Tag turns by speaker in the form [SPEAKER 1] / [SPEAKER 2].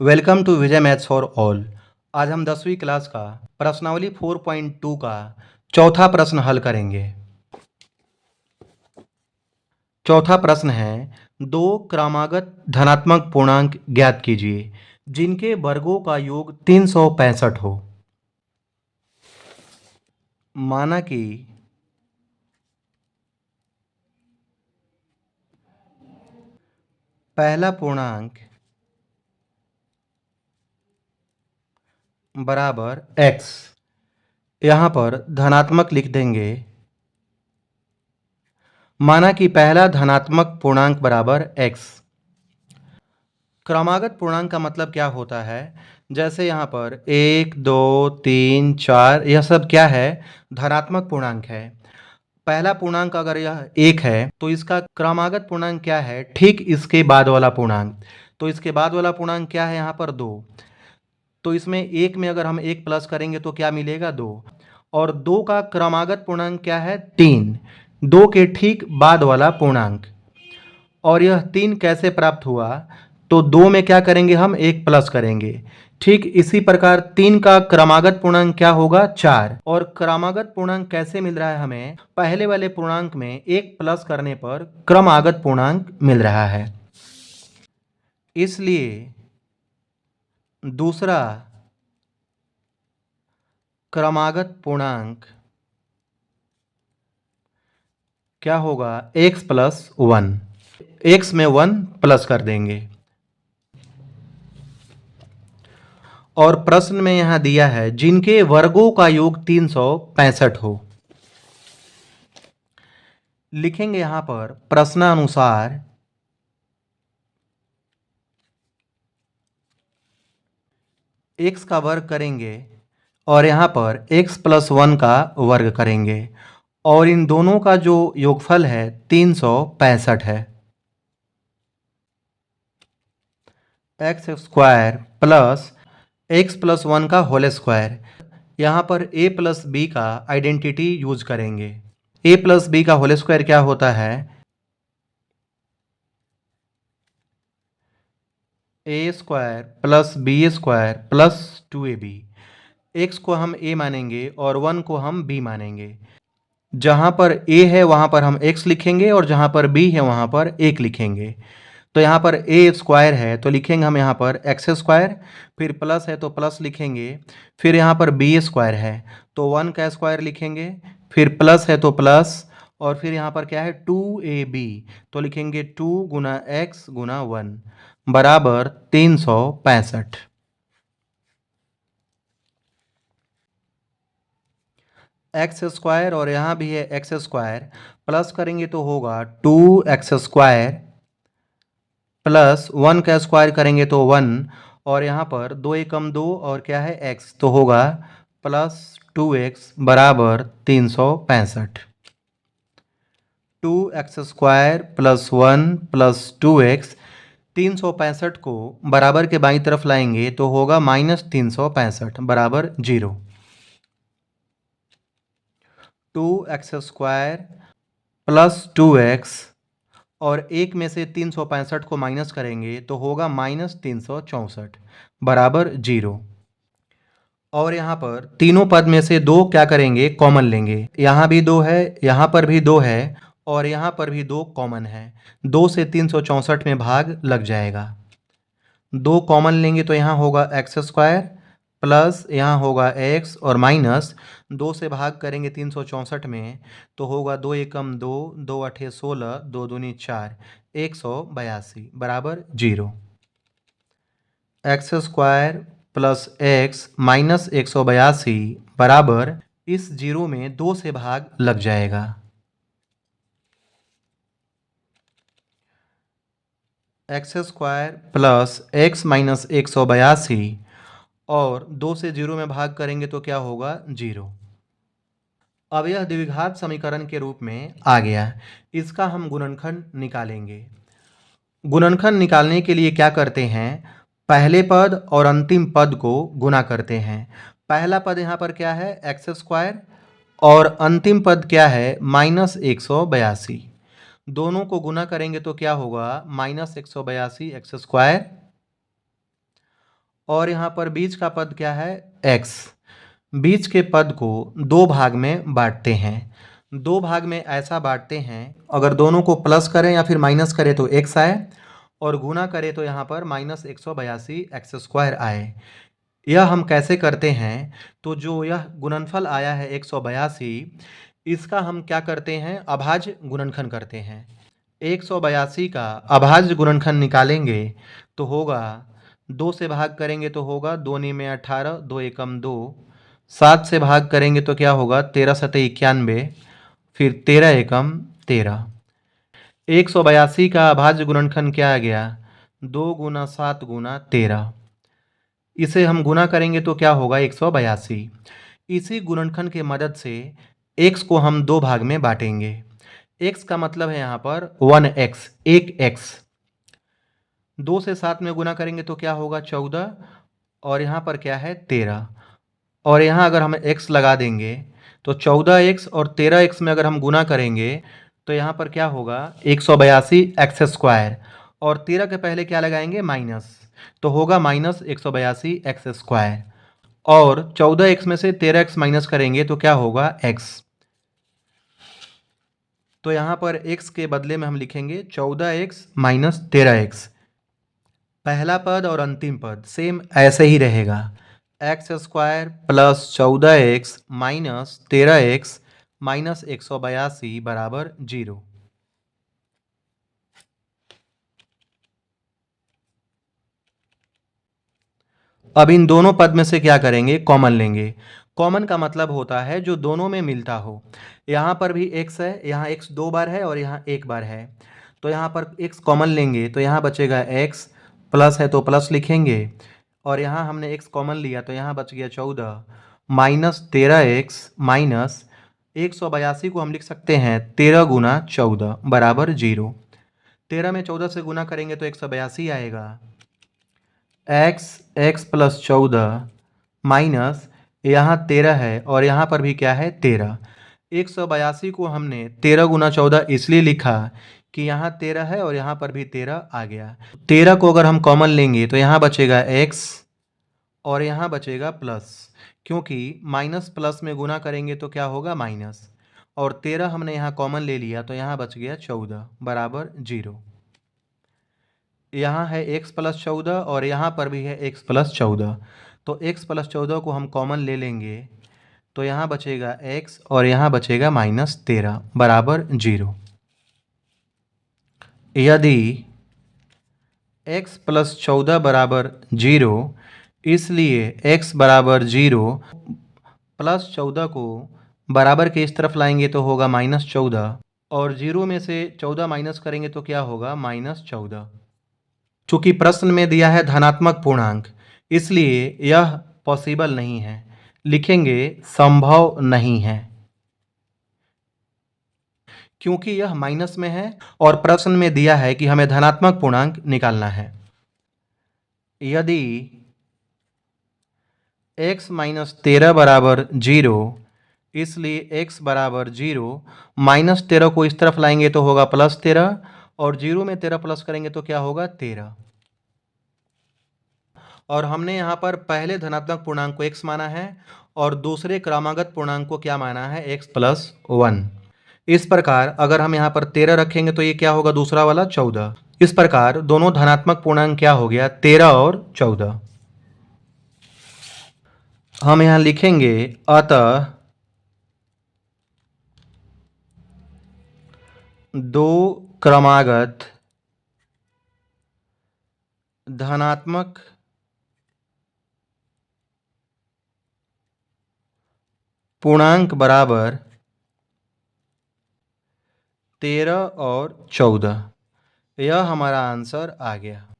[SPEAKER 1] Welcome to Vijay maths for all. आज हम 10वीं क्लास का प्रश्नावली 4.2 का चौथा प्रश्न हल करेंगे। चौथा प्रश्न है, दो क्रमागत धनात्मक पूर्णांक ज्ञात कीजिए जिनके वर्गों का योग 365 हो। माना कि पहला पूर्णांक बराबर x, यहाँ पर धनात्मक लिख देंगे। माना कि पहला धनात्मक पूर्णांक बराबर x। क्रमागत पूर्णांक का मतलब क्या होता है? जैसे यहाँ पर 1, 2, 3, 4 यह सब क्या है? धनात्मक पूर्णांक है। पहला पूर्णांक अगर यह 1 है तो इसका क्रमागत पूर्णांक क्या है? ठीक इसके बाद वाला पूर्णांक। तो इसके बाद वाला पूर्णांक क्या है? यहाँ पर 2। तो इसमें 1 में अगर हम 1 प्लस करेंगे तो क्या मिलेगा? 2। और 2 का क्रमागत पूर्णांक क्या है? 3। 2 के ठीक बाद वाला पूर्णांक। और यह 3 कैसे प्राप्त हुआ? तो 2 में क्या करेंगे? हम 1 प्लस करेंगे। ठीक इसी प्रकार 3 का क्रमागत पूर्णांक क्या होगा? 4। और क्रमागत पूर्णांक कैसे मिल रहा है हमें? पहले वाले पूर्णांक में 1 प्लस करने पर क्रमागत पूर्णांक मिल रहा है। इसलिए दूसरा क्रमागत पूर्णांक क्या होगा? x plus 1। x में 1 प्लस कर देंगे। और प्रश्न में यहां दिया है जिनके वर्गों का योग 365 हो। लिखेंगे यहां पर प्रश्नानुसार x का वर्ग करेंगे और यहां पर x प्लस 1 का वर्ग करेंगे और इन दोनों का जो योगफल है 365 है। X square plus X plus 1 का होल स्क्वायर। यहाँ पर a प्लस बी का आइडेंटिटी यूज करेंगे। a प्लस बी का होल स्क्वायर क्या होता है? a square plus B square plus 2ab। x को हम a मानेंगे और 1 को हम b मानेंगे। जहाँ पर a है वहाँ पर हम x लिखेंगे और जहाँ पर b है वहाँ पर 1 लिखेंगे। तो यहाँ पर a स्क्वायर है तो लिखेंगे हम यहाँ पर एक्स स्क्वायर, फिर प्लस है तो प्लस लिखेंगे, फिर यहाँ पर b स्क्वायर है तो 1 का स्क्वायर लिखेंगे, फिर प्लस है तो प्लस, और फिर यहाँ पर क्या है? 2ab तो लिखेंगे 2 गुना एक्स गुना 1 बराबर 365। एक्स स्क्वायर और यहाँ भी है एक्स स्क्वायर, प्लस करेंगे तो होगा 2x स्क्वायर प्लस 1 का स्क्वायर करेंगे तो 1, और यहाँ पर 2 एकम 2 और क्या है? x, तो होगा प्लस 2x बराबर 365। 2x square plus 1 plus 2x, 365 को बराबर के बाईं तरफ लाएंगे तो होगा माइनस 365 बराबर 0। 2x स्क्वायर प्लस 2x और 1 में से 365 को माइनस करेंगे तो होगा माइनस 364 बराबर 0। और यहाँ पर तीनों पद में से 2 क्या करेंगे? कॉमन लेंगे। यहाँ भी 2 है, यहाँ पर भी 2 है और यहाँ पर भी 2 कॉमन है। 2 से 364 में भाग लग जाएगा। 2 कॉमन लेंगे तो यहाँ होगा एक्स स्क्वायर प्लस यहाँ होगा x और माइनस 2 से भाग करेंगे 364 में तो होगा 2 एकम 2, 2 अठे 16, 2 दूनी 4, 182 बराबर 0। X square plus x minus 182 बराबर, इस 0 में 2 से भाग लग जाएगा। X square plus x minus 182 और 2 से 0 में भाग करेंगे तो क्या होगा? 0। अब यह द्विघात समीकरण के रूप में आ गया। इसका हम गुणनखंड निकालेंगे। गुणनखंड निकालने के लिए क्या करते हैं? पहले पद और अंतिम पद को गुणा करते हैं। पहला पद यहाँ पर क्या है? एक्स स्क्वायर और अंतिम पद क्या है? माइनस 182। दोनों को गुना करेंगे तो क्या होगा? माइनस 182 एक्स स्क्वायर और यहाँ पर बीच का पद क्या है, x। बीच के पद को दो भाग में बांटते हैं। दो भाग में ऐसा बांटते हैं, अगर दोनों को प्लस करें या फिर माइनस करें तो x आए, और गुना करें तो यहाँ पर -182 x² आए। यह हम कैसे करते हैं, तो जो यह गुणनफल आया है 182, इसका हम क्या करते हैं, अभाज्य गुणनखंड करते हैं। 182 का अभाज्य गुणनखंड निकालेंगे तो होगा, 2 से भाग करेंगे तो होगा 2 नी में 18, 2 एकम 2, 7 से भाग करेंगे तो क्या होगा 13 सते 91, फिर 13 एकम 13। 182 का अभाज्य गुणनखंड क्या आ गया, 2 गुना 7 गुना 13। इसे हम गुना करेंगे तो क्या होगा 182। इसी गुणनखंड के मदद से x को हम दो भाग में बांटेंगे। x का मतलब है यहाँ पर 1x, एक x। 2 से 7 में गुना करेंगे तो क्या होगा 14, और यहाँ पर क्या है 13, और यहाँ अगर हम x लगा देंगे तो 14x और 13x में अगर हम गुना करेंगे तो यहाँ पर क्या होगा 182 x², और 13 के पहले क्या लगाएंगे माइनस, तो होगा -182 x², और 14x में से 13x माइनस करेंगे तो क्या होगा x। तो यहाँ पर x के बदले में हम लिखेंगे 14x माइनस 13x। पहला पद और अंतिम पद सेम ऐसे ही रहेगा, x² plus 14x minus 13x minus 182 बराबर 0। अब इन दोनों पद में से क्या करेंगे, कॉमन लेंगे। कॉमन का मतलब होता है जो दोनों में मिलता हो। यहाँ पर भी x है, यहाँ x 2 बार है और यहाँ 1 बार है, तो यहाँ पर x कॉमन लेंगे तो यहाँ बचेगा x, प्लस है तो प्लस लिखेंगे, और यहाँ हमने x कॉमन लिया तो यहाँ बच गया 14 माइनस 13x माइनस 182 को हम लिख सकते हैं 13 गुना 14 बराबर 0। 13 में 14 से गुना करेंगे तो 182 आएगा। x प्लस 14 माइनस यहाँ 13 है और यहाँ पर भी क्या है 13। 182 को हमने 13 गुना 14 इसलिए लिखा कि यहाँ 13 है और यहाँ पर भी 13 आ गया। 13 को अगर हम कॉमन लेंगे तो यहाँ बचेगा x और यहाँ बचेगा प्लस, क्योंकि माइनस प्लस में गुना करेंगे तो क्या होगा माइनस, और 13 हमने यहाँ कॉमन ले लिया तो यहाँ बच गया 14 बराबर 0। यहाँ है x प्लस 14 और यहाँ पर भी है x प्लस 14, तो x प्लस 14 को हम कॉमन ले लेंगे तो यहाँ बचेगा x और यहाँ बचेगा -13 बराबर 0। यदि x प्लस 14 बराबर 0, इसलिए x बराबर 0 प्लस 14 को बराबर के इस तरफ लाएंगे तो होगा -14, और 0 में से 14 माइनस करेंगे तो क्या होगा -14। चूंकि प्रश्न में दिया है धनात्मक पूर्णांक, इसलिए यह पॉसिबल नहीं है, लिखेंगे संभव नहीं है, क्योंकि यह माइनस में है और प्रश्न में दिया है कि हमें धनात्मक पूर्णांक निकालना है। यदि x माइनस 13 बराबर 0, इसलिए x बराबर 0, -13 को इस तरफ लाएंगे तो होगा +13, और 0 में 13 प्लस करेंगे तो क्या होगा 13। और हमने यहाँ पर पहले धनात्मक पूर्णांक को x माना है और दूसरे क्रमागत पूर्णांक को क्या माना है x प्लस 1। इस प्रकार अगर हम यहाँ पर 13 रखेंगे तो ये क्या होगा दूसरा वाला 14। इस प्रकार दोनों धनात्मक पूर्णांक क्या हो गया 13 और 14। हम यहाँ लिखेंगे अतः दो क्रमागत धनात्मक पूर्णांक बराबर 13 और 14। यह हमारा आंसर आ गया।